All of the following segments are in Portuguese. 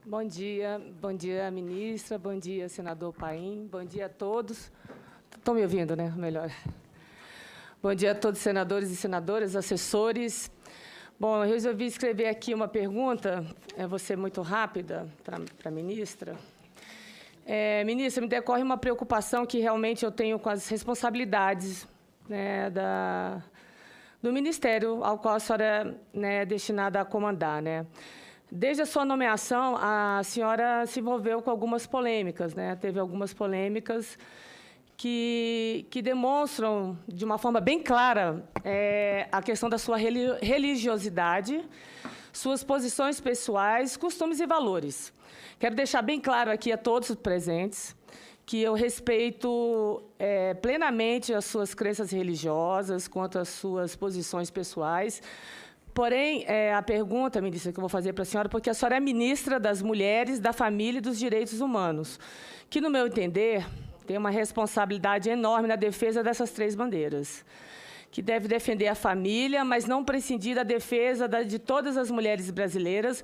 Bom dia, ministra, bom dia, senador Paim, bom dia a todos. Estão me ouvindo, né? Melhor. Bom dia a todos, senadores e senadoras, assessores. Bom, eu resolvi escrever aqui uma pergunta, vou ser muito rápida para a ministra. Ministra, me decorre uma preocupação que realmente eu tenho com as responsabilidades, né, do Ministério ao qual a senhora, né, é destinada a comandar, né? Desde a sua nomeação, a senhora se envolveu com algumas polêmicas, né? Teve algumas polêmicas que demonstram, de uma forma bem clara, a questão da sua religiosidade, suas posições pessoais, costumes e valores. Quero deixar bem claro aqui a todos os presentes que eu respeito plenamente as suas crenças religiosas, quanto às suas posições pessoais. Porém, a pergunta, ministra, que eu vou fazer para a senhora, porque a senhora é ministra das Mulheres, da Família e dos Direitos Humanos, que, no meu entender, tem uma responsabilidade enorme na defesa dessas três bandeiras, que deve defender a família, mas não prescindir da defesa de todas as mulheres brasileiras,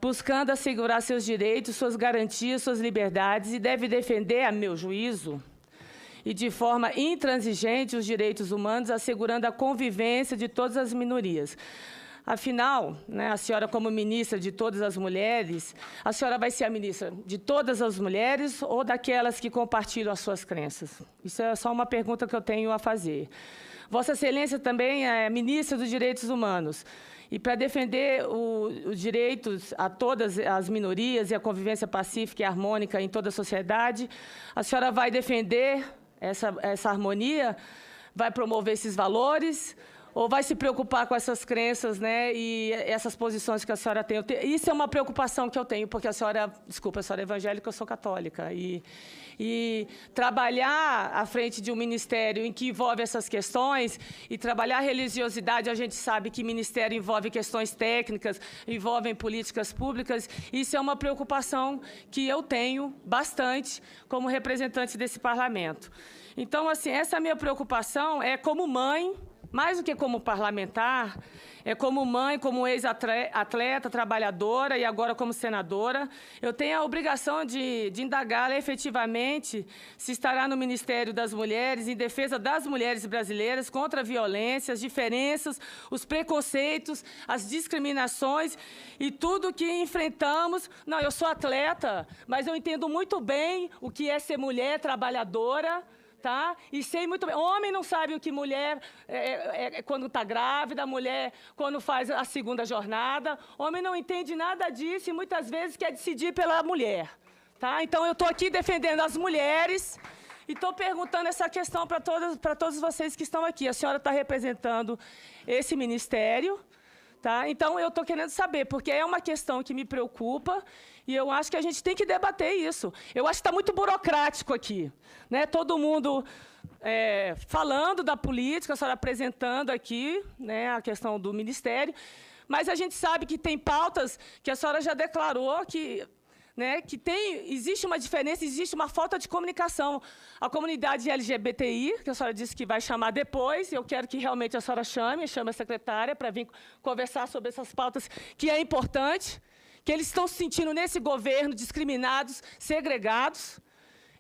buscando assegurar seus direitos, suas garantias, suas liberdades, e deve defender, a meu juízo, e de forma intransigente, os direitos humanos, assegurando a convivência de todas as minorias. Afinal, né, a senhora, como ministra de todas as mulheres, a senhora vai ser a ministra de todas as mulheres ou daquelas que compartilham as suas crenças? Isso é só uma pergunta que eu tenho a fazer. Vossa Excelência também é ministra dos Direitos Humanos. E para defender os direitos a todas as minorias e a convivência pacífica e harmônica em toda a sociedade, a senhora vai defender essa harmonia? Vai promover esses valores? Ou vai se preocupar com essas crenças, né, e essas posições que a senhora tem? Isso é uma preocupação que eu tenho, porque a senhora, desculpa, a senhora é evangélica, eu sou católica. E trabalhar à frente de um ministério em que envolve essas questões, e trabalhar a religiosidade, a gente sabe que ministério envolve questões técnicas, envolvem políticas públicas, isso é uma preocupação que eu tenho bastante como representante desse parlamento. Então, assim, essa minha preocupação é como mãe, mais do que como parlamentar, é como mãe, como ex-atleta, trabalhadora e agora como senadora. Eu tenho a obrigação de indagá-la efetivamente se estará no Ministério das Mulheres, em defesa das mulheres brasileiras, contra a violência, as diferenças, os preconceitos, as discriminações e tudo que enfrentamos. Não, eu sou atleta, mas eu entendo muito bem o que é ser mulher trabalhadora, tá? E sei muito bem. Homem não sabe o que mulher quando está grávida, mulher quando faz a segunda jornada. Homem não entende nada disso e muitas vezes quer decidir pela mulher. Tá? Então, eu estou aqui defendendo as mulheres e estou perguntando essa questão para todos vocês que estão aqui. A senhora está representando esse ministério. Tá? Então, eu estou querendo saber, porque é uma questão que me preocupa e eu acho que a gente tem que debater isso. Eu acho que está muito burocrático aqui, né? Todo mundo falando da política, a senhora apresentando aqui, né, a questão do ministério, mas a gente sabe que tem pautas que a senhora já declarou que... né, que existe uma diferença, existe uma falta de comunicação. A comunidade LGBTI, que a senhora disse que vai chamar depois, eu quero que realmente a senhora chame a secretária para vir conversar sobre essas pautas, que é importante, que eles estão se sentindo nesse governo discriminados, segregados.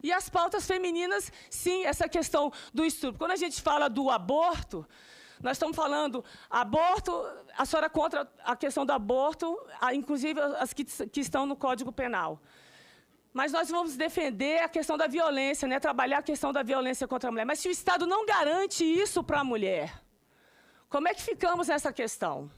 E as pautas femininas, sim, essa questão do estupro. Quando a gente fala do aborto, nós estamos falando aborto, a senhora contra a questão do aborto, inclusive as que estão no Código Penal. Mas nós vamos defender a questão da violência, né? Trabalhar a questão da violência contra a mulher. Mas se o Estado não garante isso para a mulher, como é que ficamos nessa questão?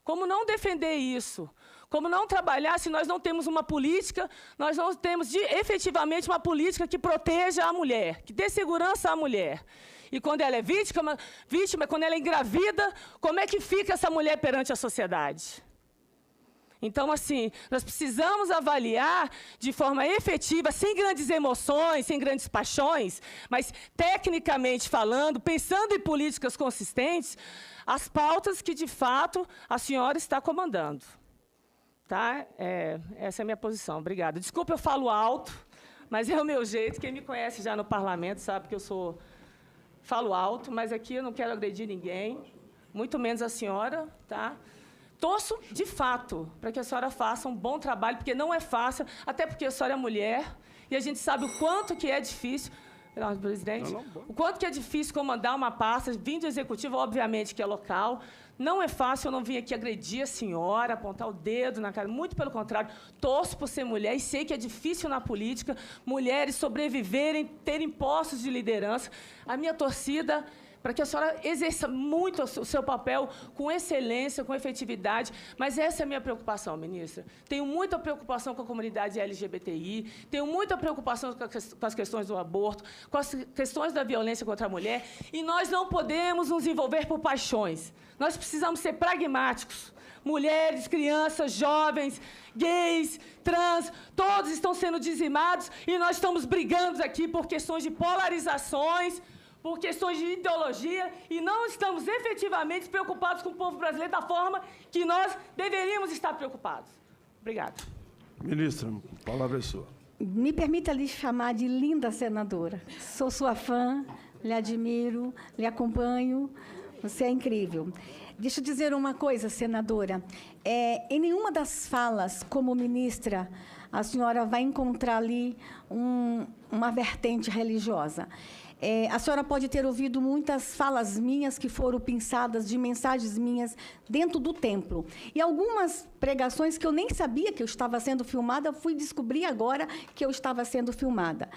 Como não defender isso? Como não trabalhar se nós não temos uma política, nós não temos efetivamente uma política que proteja a mulher, que dê segurança à mulher? E quando ela é vítima, quando ela é engravida, como é que fica essa mulher perante a sociedade? Então, assim, nós precisamos avaliar de forma efetiva, sem grandes emoções, sem grandes paixões, mas tecnicamente falando, pensando em políticas consistentes, as pautas que, de fato, a senhora está comandando. Tá? Essa é a minha posição. Obrigada. Desculpa, eu falo alto, mas é o meu jeito. Quem me conhece já no parlamento sabe que eu falo alto, mas aqui eu não quero agredir ninguém, muito menos a senhora, tá? torço, de fato, para que a senhora faça um bom trabalho, porque não é fácil, até porque a senhora é mulher, e a gente sabe o quanto que é difícil, presidente, o quanto que é difícil comandar uma pasta, vindo do executivo, obviamente, que é local. Não é fácil, eu não vim aqui agredir a senhora, apontar o dedo na cara, muito pelo contrário, torço por ser mulher e sei que é difícil na política mulheres sobreviverem, terem postos de liderança. A minha torcida para que a senhora exerça muito o seu papel com excelência, com efetividade. Mas essa é a minha preocupação, ministra. Tenho muita preocupação com a comunidade LGBTI, tenho muita preocupação com as questões do aborto, com as questões da violência contra a mulher, e nós não podemos nos envolver por paixões. Nós precisamos ser pragmáticos. Mulheres, crianças, jovens, gays, trans, todos estão sendo dizimados, e nós estamos brigando aqui por questões de polarizações, por questões de ideologia, e não estamos efetivamente preocupados com o povo brasileiro da forma que nós deveríamos estar preocupados. Obrigada. Ministra, a palavra é sua. Me permita lhe chamar de linda senadora. Sou sua fã, lhe admiro, lhe acompanho. Você é incrível. Deixa eu dizer uma coisa, senadora. Em nenhuma das falas, como ministra, a senhora vai encontrar ali uma vertente religiosa. A senhora pode ter ouvido muitas falas minhas que foram pensadas de mensagens minhas dentro do templo. E algumas pregações que eu nem sabia que eu estava sendo filmada, fui descobrir agora que eu estava sendo filmada.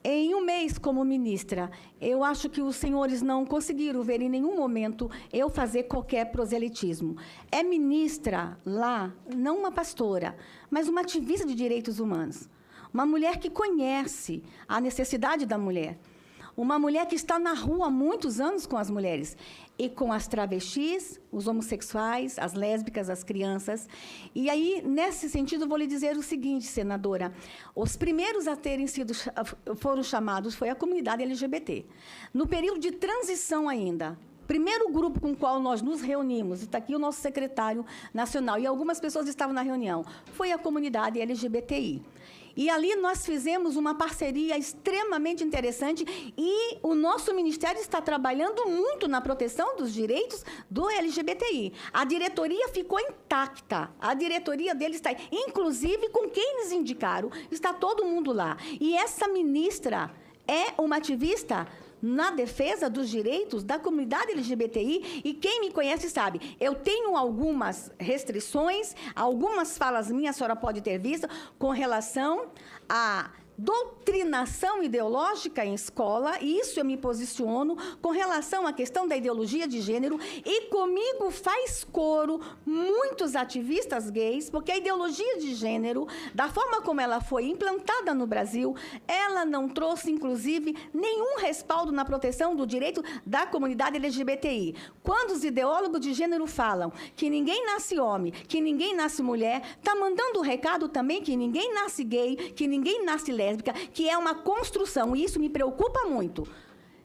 Em um mês como ministra, eu acho que os senhores não conseguiram ver em nenhum momento eu fazer qualquer proselitismo. É ministra lá, não uma pastora, mas uma ativista de direitos humanos. Uma mulher que conhece a necessidade da mulher. Uma mulher que está na rua há muitos anos com as mulheres, e com as travestis, os homossexuais, as lésbicas, as crianças. E aí, nesse sentido, vou lhe dizer o seguinte, senadora, os primeiros a terem foram chamados foi a comunidade LGBT. No período de transição ainda, primeiro grupo com o qual nós nos reunimos, está aqui o nosso secretário nacional, e algumas pessoas estavam na reunião, foi a comunidade LGBTI. E ali nós fizemos uma parceria extremamente interessante, e o nosso ministério está trabalhando muito na proteção dos direitos do LGBTI. A diretoria ficou intacta, a diretoria deles está, inclusive com quem eles indicaram, está todo mundo lá. E essa ministra é uma ativista na defesa dos direitos da comunidade LGBTI, e quem me conhece sabe, eu tenho algumas restrições, algumas falas minhas a senhora pode ter visto, com relação a doutrinação ideológica em escola, e isso eu me posiciono com relação à questão da ideologia de gênero, e comigo faz coro muitos ativistas gays, porque a ideologia de gênero, da forma como ela foi implantada no Brasil, ela não trouxe, inclusive, nenhum respaldo na proteção do direito da comunidade LGBTI. Quando os ideólogos de gênero falam que ninguém nasce homem, que ninguém nasce mulher, está mandando o recado também que ninguém nasce gay, que ninguém nasce lésbica, que é uma construção, e isso me preocupa muito.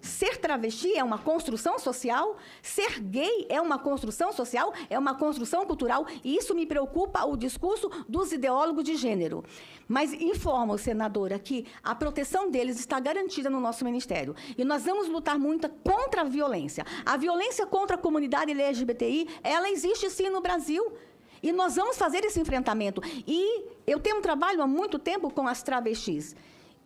Ser travesti é uma construção social, ser gay é uma construção social, é uma construção cultural, e isso me preocupa, o discurso dos ideólogos de gênero. Mas informo, senadora, que a proteção deles está garantida no nosso ministério. E nós vamos lutar muito contra a violência. A violência contra a comunidade LGBTI, ela existe sim no Brasil. E nós vamos fazer esse enfrentamento. E eu tenho um trabalho há muito tempo com as travestis.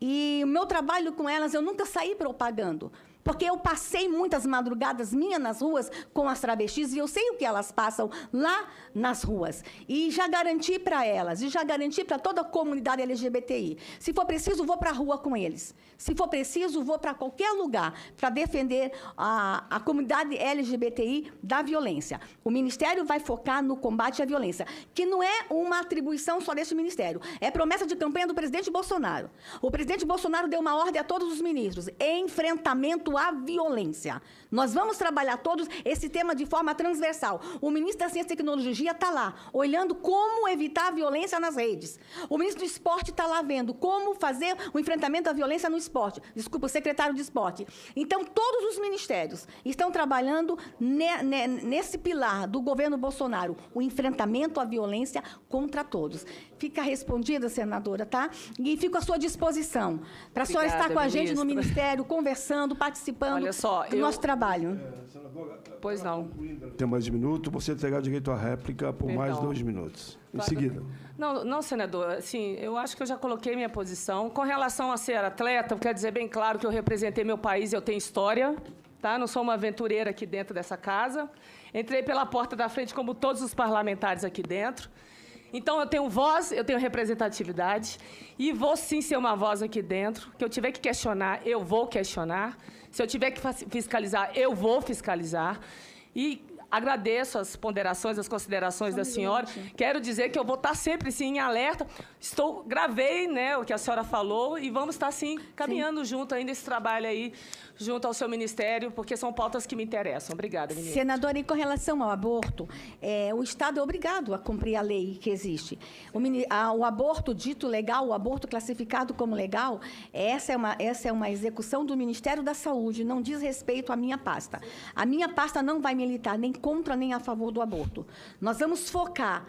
E o meu trabalho com elas, eu nunca saí propagando. Porque eu passei muitas madrugadas minhas nas ruas com as travestis, e eu sei o que elas passam lá nas ruas. E já garanti para elas, e já garanti para toda a comunidade LGBTI. Se for preciso, vou para a rua com eles. Se for preciso, vou para qualquer lugar para defender a comunidade LGBTI da violência. O Ministério vai focar no combate à violência, que não é uma atribuição só deste Ministério. É promessa de campanha do presidente Bolsonaro. O presidente Bolsonaro deu uma ordem a todos os ministros: enfrentamento à violência. Nós vamos trabalhar todos esse tema de forma transversal. O ministro da Ciência e Tecnologia está lá, olhando como evitar a violência nas redes. O ministro do Esporte está lá vendo como fazer o enfrentamento à violência no esporte. Desculpa, o secretário de Esporte. Então, todos os ministérios estão trabalhando nesse pilar do governo Bolsonaro, o enfrentamento à violência contra todos. Fica respondida, senadora, tá? E fico à sua disposição para a senhora estar com a gente no Ministério, conversando, participando participando Olha só, do nosso trabalho. Pois não. Tem mais um minuto, você terá direito à réplica por mais 2 minutos. Em seguida. Não, senador, assim, eu acho que eu já coloquei minha posição. Com relação a ser atleta, eu quero dizer bem claro que eu representei meu país, eu tenho história, tá? Não sou uma aventureira aqui dentro dessa casa. Entrei pela porta da frente, como todos os parlamentares aqui dentro. Então, eu tenho voz, eu tenho representatividade, e vou sim ser uma voz aqui dentro. Que eu tiver que questionar, eu vou questionar. Se eu tiver que fiscalizar, eu vou fiscalizar. E agradeço as ponderações, as considerações da senhora. Quero dizer que eu vou estar sempre, sim, em alerta. Gravei, né, o que a senhora falou, e vamos estar, sim, caminhando junto ainda esse trabalho aí, junto ao seu ministério, porque são pautas que me interessam. Obrigada, ministra. Senadora, e com relação ao aborto, o Estado é obrigado a cumprir a lei que existe. O aborto dito legal, o aborto classificado como legal, essa é uma execução do Ministério da Saúde, não diz respeito à minha pasta. A minha pasta não vai militar nem contra nem a favor do aborto. Nós vamos focar,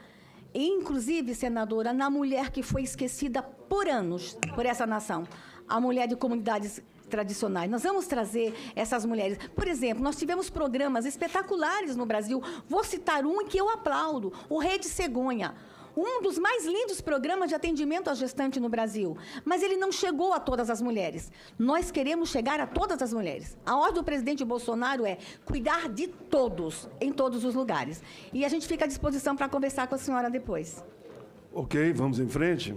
inclusive, senadora, na mulher que foi esquecida por anos por essa nação, a mulher de comunidades tradicionais. Nós vamos trazer essas mulheres. Por exemplo, nós tivemos programas espetaculares no Brasil. Vou citar um que eu aplaudo, o Rede Cegonha. Um dos mais lindos programas de atendimento à gestante no Brasil. Mas ele não chegou a todas as mulheres. Nós queremos chegar a todas as mulheres. A ordem do presidente Bolsonaro é cuidar de todos, em todos os lugares. E a gente fica à disposição para conversar com a senhora depois. Ok, vamos em frente.